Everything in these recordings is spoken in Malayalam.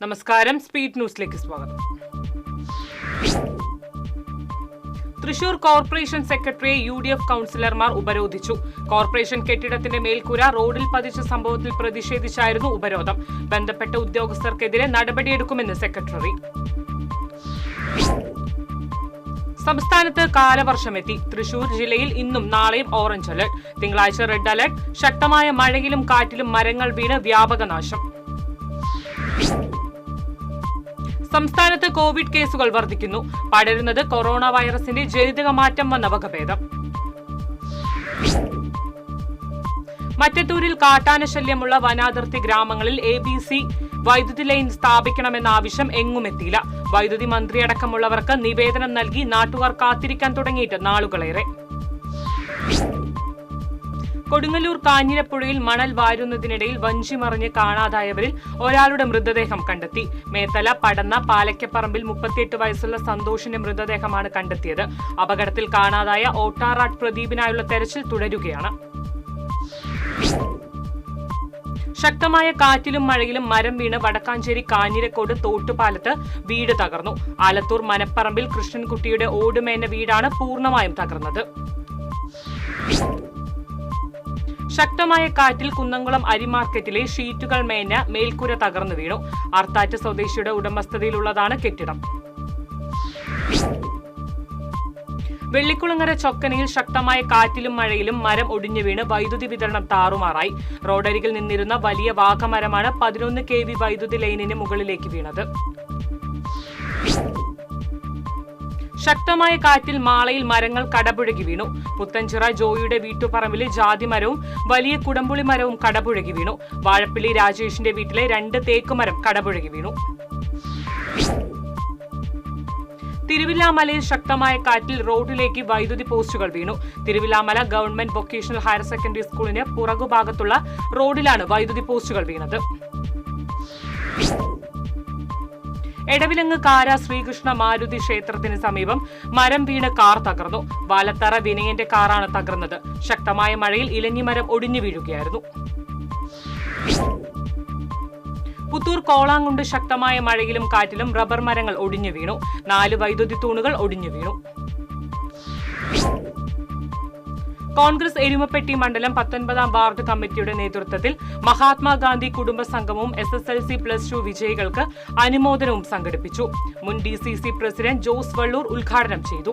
നമസ്കാരം, സ്പീഡ് ന്യൂസിലേക്ക് സ്വാഗതം. തൃശൂർ കോർപ്പറേഷൻ സെക്രട്ടറിയെ UDF കൌൺസിലർമാർ ഉപരോധിച്ചു. കോർപ്പറേഷൻ കെട്ടിടത്തിന്റെ മേൽക്കൂര റോഡിൽ പതിച്ച സംഭവത്തിൽ പ്രതിഷേധിച്ചായിരുന്നു ഉപരോധം. ബന്ധപ്പെട്ട ഉദ്യോഗസ്ഥർക്കെതിരെ നടപടിയെടുക്കുമെന്ന് സെക്രട്ടറി. സംസ്ഥാനത്ത് കാലവർഷമെത്തി. തൃശൂർ ജില്ലയിൽ ഇന്നും നാളെയും ഓറഞ്ച് അലർട്ട്. തിങ്കളാഴ്ച റെഡ് അലർട്ട്. ശക്തമായ മഴയിലും കാറ്റിലും മരങ്ങൾ വീണ് വ്യാപക നാശം. സംസ്ഥാനത്ത് കോവിഡ് കേസുകൾ വർദ്ധിക്കുന്നു. പടരുന്നത് കൊറോണ വൈറസിന്റെ ജനിതക മാറ്റം വന്ന വകഭേദം. മറ്റത്തൂരിൽ കാട്ടാന ശല്യമുള്ള വനാതിർത്തി ഗ്രാമങ്ങളിൽ ABC വൈദ്യുതി ലൈൻ സ്ഥാപിക്കണമെന്ന ആവശ്യം എങ്ങുമെത്തിയില്ല. വൈദ്യുതി മന്ത്രിയടക്കമുള്ളവർക്ക് നിവേദനം നൽകി നാട്ടുകാർ കാത്തിരിക്കാൻ തുടങ്ങിയിട്ട് നാളുകളേറെ. കൊടുങ്ങല്ലൂർ കാഞ്ഞിരപ്പുഴയിൽ മണൽ വാരുന്നതിനിടയിൽ വഞ്ചി മറിഞ്ഞ് കാണാതായവരിൽ ഒരാളുടെ മൃതദേഹം കണ്ടെത്തി. മേത്തല പടന്ന പാലക്കപ്പറമ്പിൽ 38 വയസ്സുള്ള സന്തോഷിന്റെ മൃതദേഹമാണ് കണ്ടെത്തിയത്. അപകടത്തിൽ കാണാതായ ഓട്ടാറാട്ട് പ്രദീപിനായുള്ള തെരച്ചിൽ തുടരുകയാണ്. ശക്തമായ കാറ്റിലും മഴയിലും മരം വീണ് വടക്കാഞ്ചേരി കാഞ്ഞിരക്കോട് തോട്ടുപാലത്ത് വീട് തകർന്നു. ആലത്തൂർ മനപ്പറമ്പിൽ കൃഷ്ണൻകുട്ടിയുടെ ഓടുമേഞ്ഞ വീടാണ് പൂർണ്ണമായും തകർന്നത്. ശക്തമായ കാറ്റിൽ കുന്നംകുളം അരിമാർക്കറ്റിലെ ഷീറ്റുകൾ മേഞ്ഞ മേൽക്കൂര തകർന്നു വീണു. അർത്താറ്റ് സ്വദേശിയുടെ ഉടമസ്ഥതയിലുള്ളതാണ് കെട്ടിടം. വെള്ളിക്കുളങ്ങര ചൊക്കനയിൽ ശക്തമായ കാറ്റിലും മഴയിലും മരം ഒടിഞ്ഞു വീണ് വൈദ്യുതി വിതരണം താറുമാറായി. റോഡരികിൽ നിന്നിരുന്ന വലിയ വാഗമരമാണ് 11 kV വൈദ്യുതി ലൈനിന് മുകളിലേക്ക് വീണത്. ശക്തമായ കാറ്റിൽ മാളയിൽ മരങ്ങൾ കടപുഴകി വീണു. പുത്തൻചിറ ജോയിയുടെ വീട്ടുപറമ്പിലെ ജാതിമരവും വലിയ കുടംപുളി മരവും കടപുഴകി വീണു. വാഴപ്പിള്ളി രാജേഷിന്റെ വീട്ടിലെ 2 തേക്കുമരം കടപുഴകി വീണു. തിരുവില്ലാമലയിൽ ശക്തമായ കാറ്റിൽ റോഡിലേക്ക് വൈദ്യുതി പോസ്റ്റുകൾ വീണു. Thiruvilwamala government vocational higher secondary സ്കൂളിന് പുറകുഭാഗത്തുള്ള റോഡിലാണ് വൈദ്യുതി പോസ്റ്റുകൾ വീണത്. എടവിലങ്ങ് കാര ശ്രീകൃഷ്ണ മാരുതി ക്ഷേത്രത്തിന് സമീപം മരം വീണ് കാർ തകർന്നു. വാലത്തറ വിനയന്റെ കാറാണ് തകർന്നത്. ശക്തമായ മഴയിൽ ഇലഞ്ഞിമരം ഒടിഞ്ഞു വീഴുകയായിരുന്നു. പുത്തൂർ കോളാങ്കുണ്ട് ശക്തമായ മഴയിലും കാറ്റിലും റബ്ബർ മരങ്ങൾ ഒടിഞ്ഞു വീണു. 4 വൈദ്യുതി തൂണുകൾ ഒടിഞ്ഞു വീണു. കോൺഗ്രസ് എരുമപ്പെട്ടി മണ്ഡലം 19ാം വാർഡ് കമ്മിറ്റിയുടെ നേതൃത്വത്തിൽ മഹാത്മാഗാന്ധി കുടുംബ സംഗമവും SSLC+2 വിജയികൾക്ക് അനുമോദനവും സംഘടിപ്പിച്ചു. മുൻ DCC പ്രസിഡന്റ് ജോസ് വള്ളൂർ ഉദ്ഘാടനം ചെയ്തു.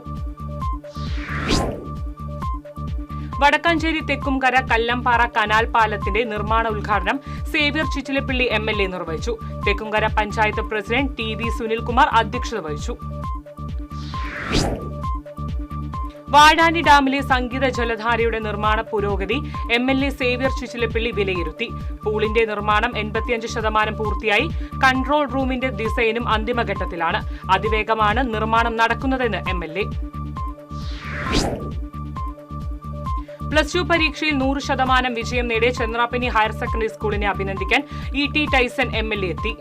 വടക്കാഞ്ചേരി തെക്കുംകര കല്ലംപാറ കനാൽ പാലത്തിന്റെ നിർമ്മാണ ഉദ്ഘാടനം സേവ്യർ ചിറ്റിലപ്പിള്ളി MLA നിർവഹിച്ചു. തെക്കുംകര പഞ്ചായത്ത് പ്രസിഡന്റ് TV സുനിൽകുമാർ അധ്യക്ഷത വഹിച്ചു. വാഴാനി ഡാമിലെ സംഗീത ജലധാരയുടെ നിർമ്മാണ പുരോഗതി MLA സേവ്യർ ചിറ്റിലപ്പിള്ളി വിലയിരുത്തി. പൂളിന്റെ നിർമ്മാണം 85% പൂർത്തിയായി. കൺട്രോൾ റൂമിന്റെ ഡിസൈനും അന്തിമഘട്ടത്തിലാണ്. അതിവേഗമാണ് നിർമ്മാണം നടക്കുന്നതെന്ന് MLA. +2 പരീക്ഷയിൽ 100% വിജയം നേടിയ ചന്ദ്രാപ്പനി ഹയർ സെക്കൻഡറി സ്കൂളിനെ അഭിനന്ദിക്കാൻ ET ടൈസൺ MLA എത്തി.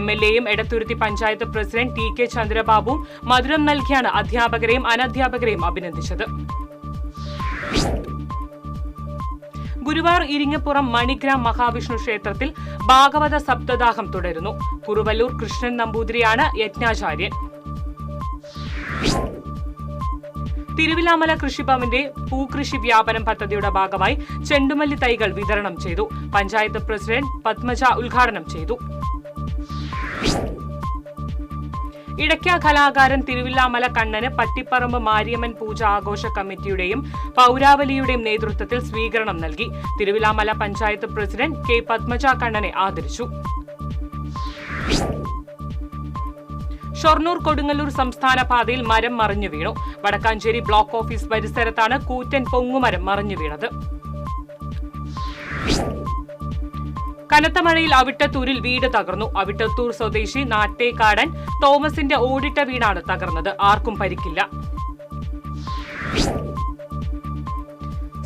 MLAയും എടത്തുരുത്തി പഞ്ചായത്ത് പ്രസിഡന്റ് TK ചന്ദ്രബാബുവും മധുരം നൽകിയാണ് അധ്യാപകരെയും അനധ്യാപകരെയും അഭിനന്ദിച്ചത്. ഗുരുവായൂർ ഇരിങ്ങപ്പുറം മണിഗ്രാം മഹാവിഷ്ണു ക്ഷേത്രത്തിൽ ഭാഗവത സപ്തദാഹം തുടരുന്നു. കുറുവല്ലൂർ കൃഷ്ണൻ നമ്പൂതിരിയാണ് യജ്ഞാചാര്യൻ. തിരുവില്ലാമല കൃഷിഭവന്റെ പൂകൃഷി വ്യാപനം പദ്ധതിയുടെ ഭാഗമായി ചെണ്ടുമല്ലി തൈകൾ വിതരണം ചെയ്തു. പഞ്ചായത്ത് പ്രസിഡന്റ് പത്മജ ഉദ്ഘാടനം ചെയ്തു. ഇടയ്ക്ക കലാകാരൻ തിരുവില്ലാമല കണ്ണന് പട്ടിപ്പറമ്പ് മാരിയമ്മൻ പൂജ ആഘോഷ കമ്മിറ്റിയുടെയും പൗരാവലിയുടെയും നേതൃത്വത്തിൽ സ്വീകരണം നൽകി. തിരുവില്ലാമല പഞ്ചായത്ത് പ്രസിഡന്റ് K പത്മജ കണ്ണനെ ആദരിച്ചു. ഷൊർണൂർ കൊടുങ്ങല്ലൂർ സംസ്ഥാന പാതയിൽ മരം മറിഞ്ഞു വീണു. വടക്കാഞ്ചേരി ബ്ലോക്ക് ഓഫീസ് പരിസരത്താണ് കൂറ്റൻ പൊങ്ങുമരം മറിഞ്ഞു വീണത്. കനത്ത മഴയിൽ അവിട്ടത്തൂരിൽ വീട് തകർന്നു. അവിട്ടത്തൂർ സ്വദേശി നാട്ടേക്കാടൻ തോമസിന്റെ ഓടിട്ട വീടാണ് തകർന്നത്. ആർക്കും പരിക്കില്ല.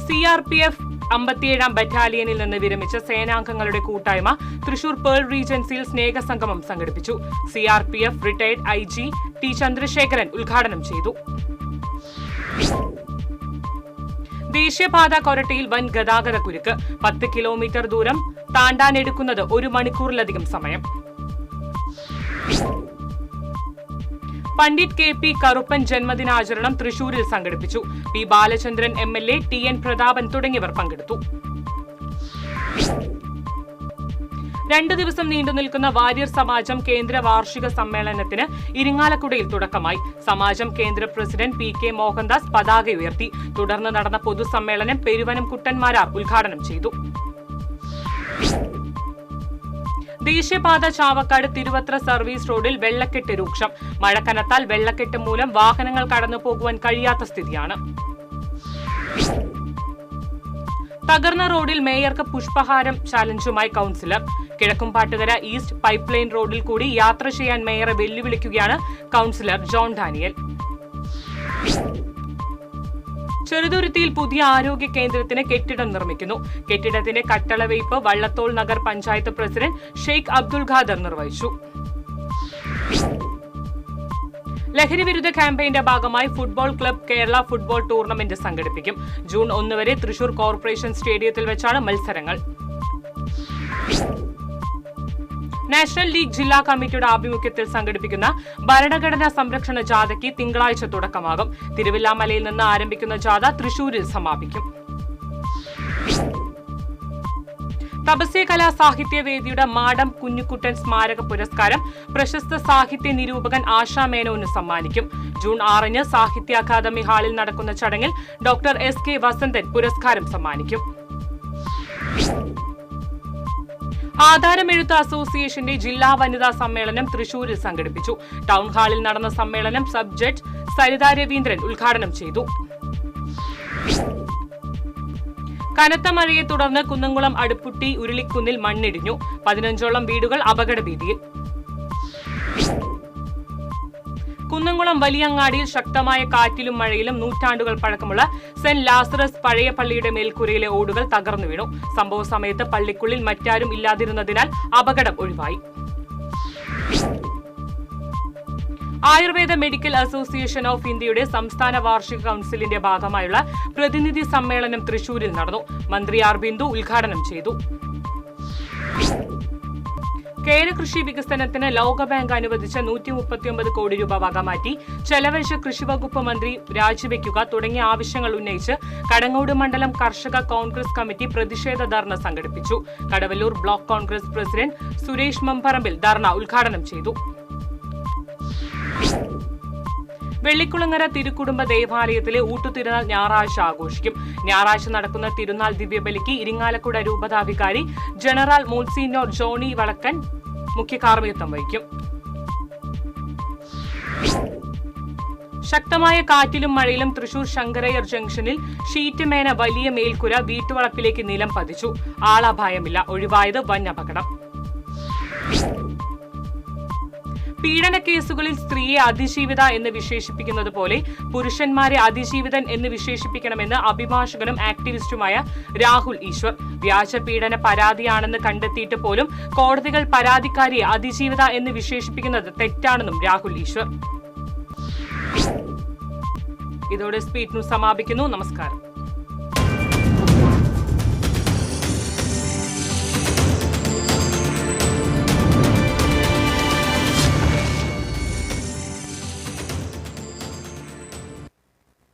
CRPF 57ാം ബറ്റാലിയനിൽ നിന്ന് വിരമിച്ച സേനാംഗങ്ങളുടെ കൂട്ടായ്മ തൃശൂർ പേൾ റീജൻസിയിൽ സ്നേഹസംഗമം സംഘടിപ്പിച്ചു. CRPF retired IG T Chandrasekharan ഉദ്ഘാടനം ചെയ്തു. ദേശീയപാത കൊരട്ടിയിൽ വൻ ഗതാഗത കുരുക്ക്. 10 കിലോമീറ്റർ ദൂരം താണ്ടാനെടുക്കുന്നത് 1 മണിക്കൂറിലധികം സമയം. പണ്ഡിറ്റ് KP കറുപ്പൻ ജന്മദിനാചരണം തൃശൂരിൽ സംഘടിപ്പിച്ചു. P Balachandran MLA, TN Prathapan തുടങ്ങിയവർ പങ്കെടുത്തു. 2 ദിവസം നീണ്ടുനിൽക്കുന്ന വാര്യർ സമാജം കേന്ദ്ര വാർഷിക സമ്മേളനത്തിന് ഇരിങ്ങാലക്കുടയിൽ തുടക്കമായി. സമാജം കേന്ദ്ര പ്രസിഡന്റ് PK മോഹൻദാസ് പതാക ഉയർത്തി. തുടർന്ന് നടന്ന പൊതുസമ്മേളനം പെരുവനം കുട്ടന്മാരാർ ഉദ്ഘാടനം ചെയ്തു. ദേശീയപാത ചാവക്കാട് തിരുവത്ര സർവീസ് റോഡിൽ വെള്ളക്കെട്ട് രൂക്ഷം. മഴ കനത്താൽ വെള്ളക്കെട്ട് മൂലം വാഹനങ്ങൾ കടന്നു പോകുവാൻ കഴിയാത്ത സ്ഥിതിയാണ്. തകർന്ന റോഡിൽ മേയർക്ക് പുഷ്പഹാരം ചാലഞ്ചുമായി councillor. Kizhakkumpattukara east pipe line റോഡിൽ കൂടി യാത്ര ചെയ്യാൻ മേയറെ വെല്ലുവിളിക്കുകയാണ് കൌൺസിലർ ജോൺ ഡാനിയൽ. ചെറുതുരുത്തിയിൽ പുതിയ ആരോഗ്യ കേന്ദ്രത്തിന് കെട്ടിടം നിർമ്മിക്കുന്നു. കെട്ടിടത്തിന്റെ കട്ടളവയ്പ് വള്ളത്തോൾ നഗർ പഞ്ചായത്ത് പ്രസിഡന്റ് ഷെയ്ഖ് അബ്ദുൽ ഖാദർ നിർവഹിച്ചു. ലഹരിവിരുദ്ധ ക്യാമ്പയിന്റെ ഭാഗമായി football club Kerala football tournament സംഘടിപ്പിക്കും. ജൂൺ 1 വരെ തൃശൂർ കോർപ്പറേഷൻ സ്റ്റേഡിയത്തിൽ വെച്ചാണ് മത്സരങ്ങൾ. നാഷണൽ ലീഗ് ജില്ലാ കമ്മിറ്റിയുടെ ആഭിമുഖ്യത്തിൽ സംഘടിപ്പിക്കുന്ന ഭരണഘടനാ സംരക്ഷണ ജാഥയ്ക്ക് തിങ്കളാഴ്ച തുടക്കമാകും. തിരുവില്ലാമലയിൽ നിന്ന് ആരംഭിക്കുന്ന ജാഥ തൃശൂരിൽ സമാപിക്കും. തപസ്യ കലാ സാഹിത്യവേദിയുടെ മാടം കുഞ്ഞുകുട്ടൻ സ്മാരക പുരസ്കാരം പ്രശസ്ത സാഹിത്യ നിരൂപകൻ ആശാ മേനോന് സമ്മാനിക്കും. ജൂൺ 6 സാഹിത്യ അക്കാദമി ഹാളിൽ നടക്കുന്ന ചടങ്ങിൽ ഡോക്ടർ SK വസന്തൻ പുരസ്കാരം സമ്മാനിക്കും. ആധാരമെഴുത്ത് അസോസിയേഷന്റെ ജില്ലാ വനിതാ സമ്മേളനം തൃശൂരിൽ സംഘടിപ്പിച്ചു. ടൗൺ ഹാളിൽ നടന്ന സമ്മേളനം സബ് ജഡ്ജ് സരിത രവീന്ദ്രൻ ഉദ്ഘാടനം ചെയ്തു. കനത്ത മഴയെ തുടർന്ന് കുന്നംകുളം അടുപ്പുട്ടി ഉരുളിക്കുന്നിൽ മണ്ണിടിഞ്ഞു. 15ഓളം വീടുകൾ അപകടഭീതിയിൽ. കുന്നംകുളം വലിയങ്ങാടിയിൽ ശക്തമായ കാറ്റിലും മഴയിലും നൂറ്റാണ്ടുകൾ പഴക്കമുള്ള സെന്റ് ലാസറസ് പഴയ പള്ളിയുടെ മേൽക്കൂരയിലെ ഓടുകൾ തകർന്നു വീണു. സംഭവ സമയത്ത് പള്ളിക്കുള്ളിൽ മറ്റാരും ഇല്ലാതിരുന്നതിനാൽ അപകടം ഒഴിവായി. ആയുർവേദ മെഡിക്കൽ അസോസിയേഷൻ ഓഫ് ഇന്ത്യയുടെ സംസ്ഥാന വാർഷിക കൌൺസിലിന്റെ ഭാഗമായുള്ള പ്രതിനിധി സമ്മേളനം തൃശൂരിൽ നടന്നു. മന്ത്രി ആർ ബിന്ദു ഉദ്ഘാടനം ചെയ്തു. കേരകൃഷി വികസനത്തിന് ലോകബാങ്ക് അനുവദിച്ച 139 കോടി രൂപ വകമാറ്റി ചെലവഴിച്ച കൃഷിവകുപ്പ് മന്ത്രി രാജിവെക്കുക തുടങ്ങിയ ആവശ്യങ്ങൾ ഉന്നയിച്ച് കടങ്ങോട് മണ്ഡലം കർഷക കോൺഗ്രസ് കമ്മിറ്റി പ്രതിഷേധ ധർണ സംഘടിപ്പിച്ചു. കടവല്ലൂർ ബ്ലോക്ക് കോൺഗ്രസ് പ്രസിഡന്റ് സുരേഷ് മമ്പറമ്പിൽ ധർണ ഉദ്ഘാടനം ചെയ്തു. വെള്ളിക്കുളങ്ങര തിരുക്കുടുംബ ദേവാലയത്തിലെ ഊട്ടുതിരുനാൾ ഞായറാഴ്ച ആഘോഷിക്കും. ഞായറാഴ്ച നടക്കുന്ന തിരുനാൾ ദിവ്യബലിക്ക് ഇരിങ്ങാലക്കുട രൂപതാധികാരി ജനറൽ മോൺസിഞ്ഞോർ ജോണി വളക്കൻ മുഖ്യ കാർമ്മികത്വം വഹിക്കും. ശക്തമായ കാറ്റിലും മഴയിലും തൃശൂർ ശങ്കരയ്യർ ജംഗ്ഷനിൽ ഷീറ്റ് മേന വലിയ മേൽക്കുര വീട്ടുവളപ്പിലേക്ക് നിലം പതിച്ചു. ആളപായമില്ല. ഒഴിവായത് വൻ അപകടം. പീഡന കേസുകളിൽ സ്ത്രീയെ അതിജീവിത എന്ന് വിശേഷിപ്പിക്കുന്നത് പോലെ പുരുഷന്മാരെ അതിജീവിതൻ എന്ന് വിശേഷിപ്പിക്കണമെന്ന് അഭിഭാഷകനും ആക്ടിവിസ്റ്റുമായ രാഹുൽ ഈശ്വർ. വ്യാജ പീഡന പരാതിയാണെന്ന് കണ്ടെത്തിയിട്ട് പോലും കോടതികൾ പരാതിക്കാരിയെ അതിജീവിത എന്ന് വിശേഷിപ്പിക്കുന്നത് തെറ്റാണെന്നും രാഹുൽ ഈശ്വർ. ഇതോടെ സ്പീഡ് ന്യൂസ് സമാപിക്കുന്നു. നമസ്കാരം.